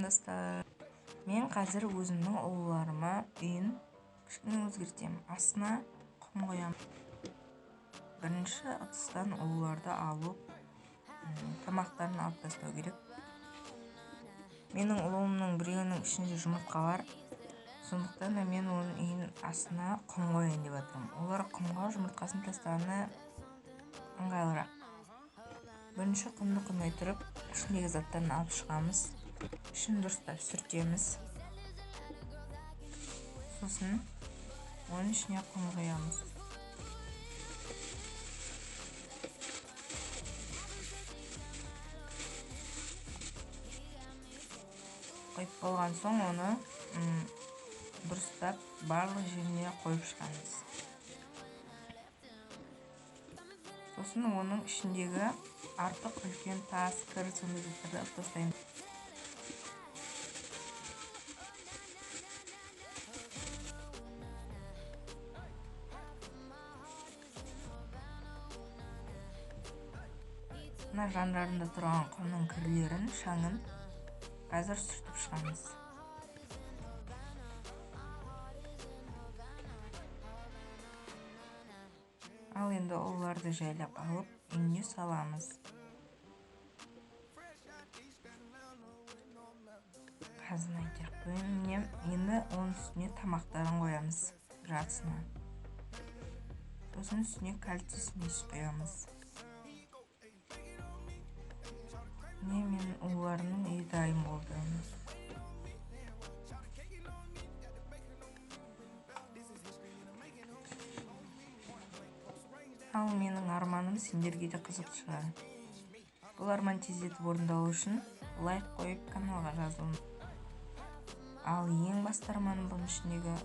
замандастар. Мен қазір өзімнің ұлыларыма үйін кішкене өзгертемін. Астына құм қоямын. Бірінші ыдыстан ұлыларды алып, тамақтарын алып тастау керек. Менің ұлымның біреуінің ішінде жұмыртқа бар. Сондықтан да мен оның үйін астына құм қояйын деп жатырмын. Олар құмға жұмыртқасын тастағаны ыңғайлырақ. Бірінші құмды құймай тұрып, ішіндегі заттарын алып шығамыз. Ішін дұрыстап сүртеміз. Сосын оның ішіне құм құямыз. Қойып болған соң оны дұрыстап барлық жеріне қойып шығамыз. Сосын оның ішіндегі артық үлкен тас, кір, сондай заттарды алып тастаймыз. Мына жандарында тұрған құмның кірлерін, шаңын қазір сүртіп шығамыз. Ал енді ұлыларды жайлап алып, үйіне саламыз. Қазын айтақ бөлінем. Енді оның үстіне тамақтарын қоямыз, жартысына. Сосын үстіне кальций смесь құямыз. Мен ұлыларымның үйі дайын болды. Ал менің арманым сендерге де қызық шығар. Бұл арман тездетіп орындалу үшін лайк қойып каналға жазылыңыз. Ал ең басты арманым бұның ішіндегі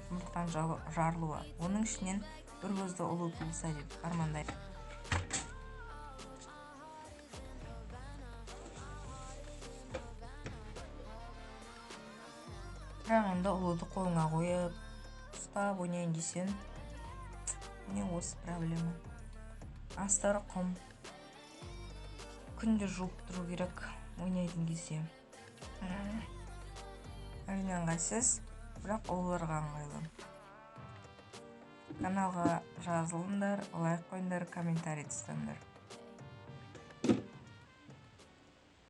жұмыртқаның жарылуы. Оның ішінен бір көзді ұлы туылса деп армандаймын. Бірақ енді ұлуды қолыңа қойып, ұстап ойнайын десең, не осы проблема. Астары құм. Күнде жуып тұру керек ойнайтын кезде. Әрине ыңғайсыз, бірақ ұлыларға ыңғайлы. Каналға жазылыңдар, лайк қойыңдар, комментарий тастаңдар.